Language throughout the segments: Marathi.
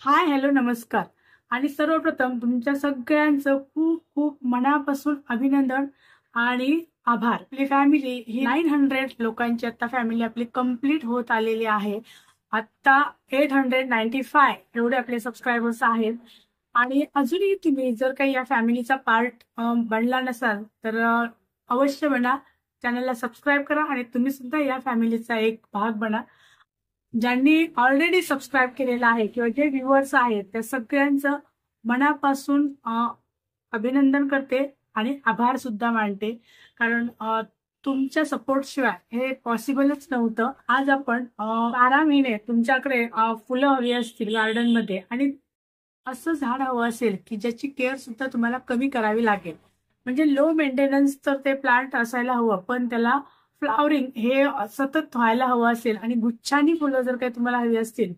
हाय हॅलो नमस्कार आणि सर्वप्रथम तुमच्या सगळ्यांचं खूप खूप मनापासून अभिनंदन आणि आभार। आपली फॅमिली ही 900 लोकांची आता फॅमिली आपली कंप्लीट होत आलेली आहे। आता 895 एवढे आपले सबस्क्रायबर्स आहेत आणि अजूनही तुम्ही जर काही या फॅमिलीचा पार्ट बनला नसाल तर अवश्य बना, चॅनलला सबस्क्राईब करा आणि तुम्ही सुद्धा या फॅमिलीचा एक भाग बना। ज्यांनी ऑलरेडी सबस्क्राईब केलेलं आहे किंवा जे व्ह्युअर्स आहेत त्या सगळ्यांचं मनापासून अभिनंदन करते आणि आभार सुद्धा मानते, कारण तुमच्या सपोर्ट शिवाय हे पॉसिबलच नव्हतं। आज आपण 12 महिने तुमच्याकडे फुलं हवी असतील गार्डन मध्ये आणि असं झाड हवं असेल की ज्याची केअर सुद्धा तुम्हाला कमी करावी लागेल, म्हणजे लो मेंटेनन्स तर ते प्लांट असायला हवं, पण त्याला फ्लावरिंग हे सतत व्हायला हवं असेल आणि गुच्छांनी फुलं जर काही तुम्हाला हवी असतील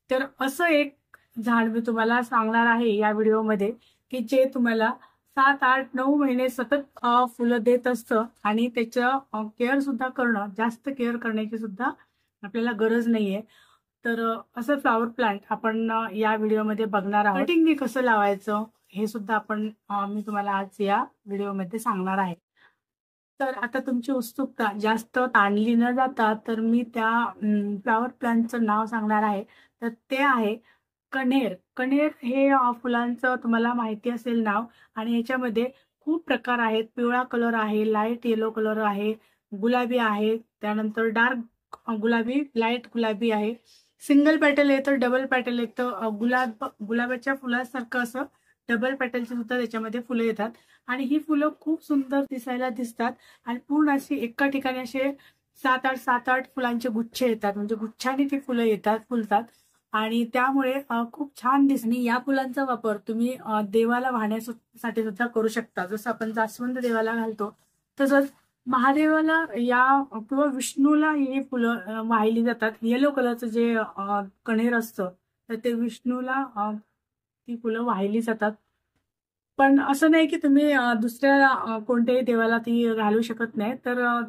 तर असं एक झाड मी तुम्हाला सांगणार आहे या व्हिडिओमध्ये की जे तुम्हाला 7, 8, 9 महिने सतत फुलं देत असतं आणि त्याचं केअर सुद्धा करणं, जास्त केअर करण्याची सुद्धा आपल्याला गरज नाहीये। तर असं फ्लॉवर प्लांट आपण या व्हिडिओमध्ये बघणार आहोत। कटिंग कसं लावायचं हे सुद्धा आपण मी तुम्हाला आज या व्हिडिओमध्ये सांगणार आहे। तर आता तुमची उत्सुकता जास्त ताणली न जाता तर मी त्या फ्लॉवर प्लांटचं नाव सांगणार आहे। तर ते आहे कण्हेर। कण्हेर हे फुलांचं तुम्हाला माहिती असेल नाव, आणि याच्यामध्ये खूप प्रकार आहेत। पिवळा कलर आहे, लाईट येलो कलर आहे, गुलाबी आहे, त्यानंतर डार्क गुलाबी, लाईट गुलाबी आहे, सिंगल पेटल येतं, डबल पेटल येतं, गुलाबाच्या फुलासारखं असं डबल पेटलची सुद्धा त्याच्यामध्ये फुलं येतात आणि ही फुलं खूप सुंदर दिसायला दिसतात आणि पूर्ण अशी एका ठिकाणी असे 7, 8 फुलांचे गुच्छ येतात, म्हणजे गुच्छांनी ती फुलं येतात, फुलतात आणि त्यामुळे खूप छान दिसते। आणि या फुलांचा वापर तुम्ही देवाला वाहण्यासाठी सुद्धा करू शकता। जसं आपण जास्वंद देवाला घालतो तसंच महादेवाला या किंवा विष्णूला ही फुलं वाहिली जातात। येलो कलरचं जे कण्हेर असतं तर ते विष्णूला ती फुलं वाहिली जातात। पण असं नाही की तुम्ही दुसऱ्या कोणत्याही देवाला ती घालू शकत नाही, तर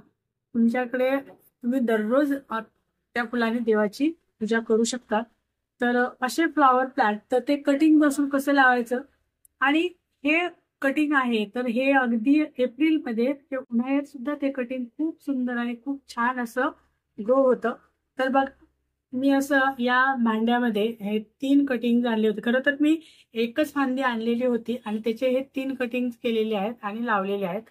तुमच्याकडे तुम्ही दररोज त्या फुलाने देवाची पूजा करू शकता। तर असे फ्लॉवर प्लांट तर ते कटिंग पासून कसं लावायचं, आणि हे कटिंग आहे तर हे अगदी एप्रिलमध्ये ते उन्हाळ्यात सुद्धा ते कटिंग खूप सुंदर आणि खूप छान असं ग्रो होतं। तर बघ, मी असं या भांड्यामध्ये हे 3 कटिंग आणले होते। खरं तर मी एकच फांदी आणलेली होती आणि त्याचे हे 3 कटिंग केलेले आहेत आणि लावलेले आहेत।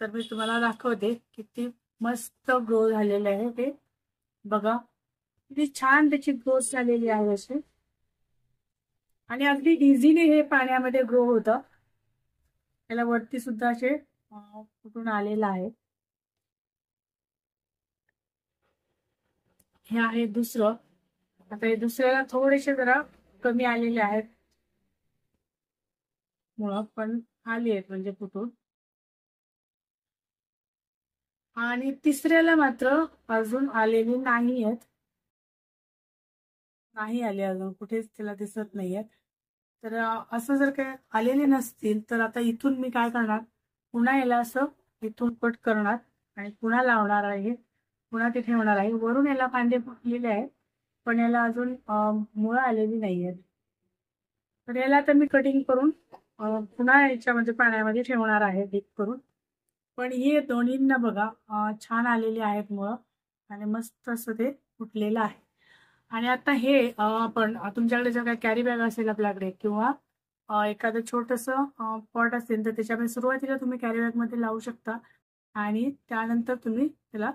तर मी तुम्हाला दाखवते किती मस्त ग्रो झालेले आहे ते। बघा किती छान त्याची ग्रोथ झालेली आहे अशी, आणि अगदी इझिली हे पाण्यामध्ये ग्रो होतं। त्याला वरती सुद्धा असे फुटून आलेलं आहे। हे आहे दुसरं। आता हे दुसऱ्याला थोडेसे जरा कमी आलेले आहेत मुळं, पण आली आहेत म्हणजे फुटून। आणि तिसऱ्याला मात्र अजून आलेली नाही आहेत, नाही आले अजून, कुठेच त्याला दिसत नाहीयेत। तर असं जर काही आलेले नसतील तर आता इथून मी काय करणार, पुन्हा याला असं इथून कट करणार आणि पुन्हा लावणार आहे, पुन्हा ते ठेवणार आहे। वरून याला कांदे फुटलेले आहेत पण याला अजून मुळं आलेली नाहीयेत। तर याला तर मी कटिंग करून पुन्हा याच्यामध्ये पाण्यामध्ये ठेवणार आहे डीप करून। पण हे दोन्हींना बघा छान आलेली आहेत मुळं आणि मस्त असं ते फुटलेलं आहे। आणि आता हे आपण तुमच्याकडे जर काही कॅरी बॅग असेल आपल्याकडे किंवा एखादं छोटंसं पॉट असेल तर त्याच्यामध्ये सुरुवातीला तुम्ही कॅरी बॅग मध्ये लावू शकता आणि त्यानंतर तुम्ही त्याला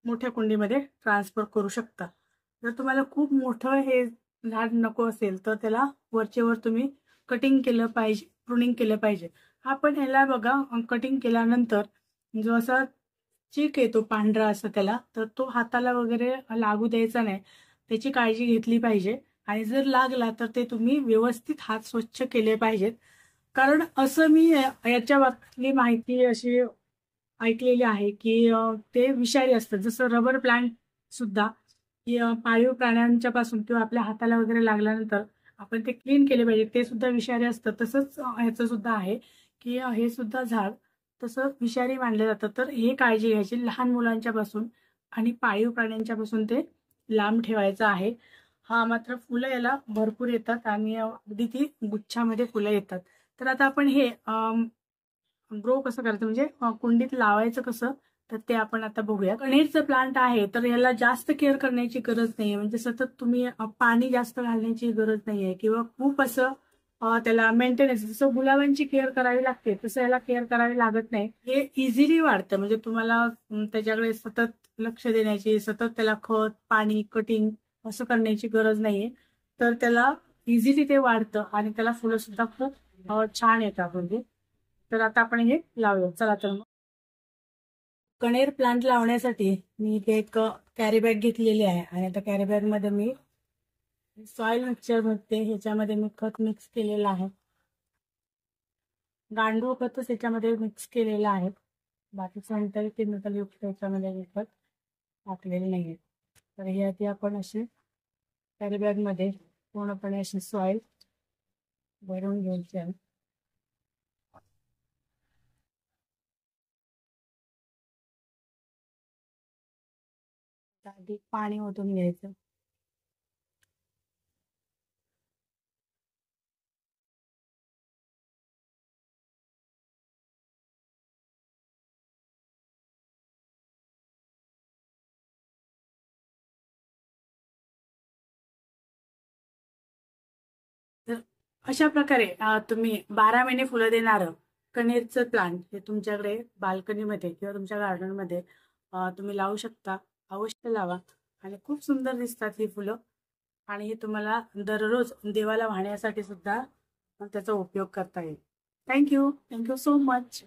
मोठ्या कुंडीमध्ये ट्रान्सफर करू शकता। जर तुम्हाला खूप मोठं हे झाड नको असेल तर त्याला वरचेवर तुम्ही कटिंग केलं पाहिजे, प्रुनिंग केलं पाहिजे। हा पण ह्याला बघा कटिंग केल्यानंतर जो असा चीक येतो पांढरा असं त्याला, तर तो हाताला वगैरे लागू द्यायचा नाही, त्याची काळजी घेतली पाहिजे। आणि जर लागला तर ते तुम्ही व्यवस्थित हात स्वच्छ केले पाहिजेत, कारण असं मी याच्या बाबतीतली माहिती अशी ऐकलेली आहे की ते विषारी असतं। जसं रबर प्लांट सुद्धा की पाळीव प्राण्यांच्या पासून किंवा आपल्या हाताला वगैरे लागल्यानंतर आपण ते क्लीन केले पाहिजे, ते सुद्धा विषारी असतं। तसंच ह्याचं सुद्धा आहे की हे सुद्धा झाड तसं विषारी मानलं जातं। तर हे काळजी घ्यायची लहान मुलांच्या पासून आणि पाळीव प्राण्यांच्या पासून ते लांब ठेवायचं आहे। हा मात्र फुलं याला भरपूर येतात आणि अगदी ती गुच्छामध्ये फुलं येतात. तर आता आपण हे ग्रो कसं करायचं म्हणजे कुंडीत लावायचं कसं, तर ते आपण आता बघूया. कणेरचं प्लांट आहे तर याला जास्त केअर करण्याची गरज नाहीये, म्हणजे सतत तुम्ही पाणी जास्त घालण्याची गरज नाहीये किंवा खूप असं त्याला मेंटेनन्स, जसं गुलाबांची केअर करावी लागते तसं याला केअर करावी लागत नाही. हे इझिली वाढतं, म्हणजे तुम्हाला त्याच्याकडे सतत लक्ष देण्याची, सतत त्याला खत पाणी कटिंग असं करण्याची गरज नाहीये. तर त्याला इझिली ते वाढतं आणि त्याला फुलं सुद्धा खूप छान येतात म्हणजे. तर आता आपण हे लावूया. चला तर मग कणेर प्लांट लावण्यासाठी मी इथे एक कॅरी बॅग घेतलेली आहे आणि आता कॅरी बॅग मध्ये मी सॉइल मिक्सचर भरते. ह्याच्यामध्ये मी खत मिक्स केलेलं आहे, गांडूळ खतच याच्यामध्ये मिक्स केलेलं आहे. बाकी कोणतंही केमिकल युक्त याच्यामध्ये मी खत टाकलेले नाहीये. तर हे आधी आपण असे कॅरी बॅग मध्ये पूर्णपणे असे सॉइल भरून घ्यायचे आहे. आधी पाणी ओतून घ्यायचं. तर अशा प्रकारे तुम्ही 12 महिने फुलं देणारं कणेरचं प्लांट हे तुमच्याकडे बाल्कनीमध्ये किंवा तुमच्या गार्डनमध्ये तुम्ही लावू शकता. अवश्य लावा आणि खूप सुंदर दिसतात ही फुलं. आणि हे तुम्हाला दररोज देवाला वाहण्यासाठी सुद्धा त्याचा उपयोग करता येईल. Thank you so much.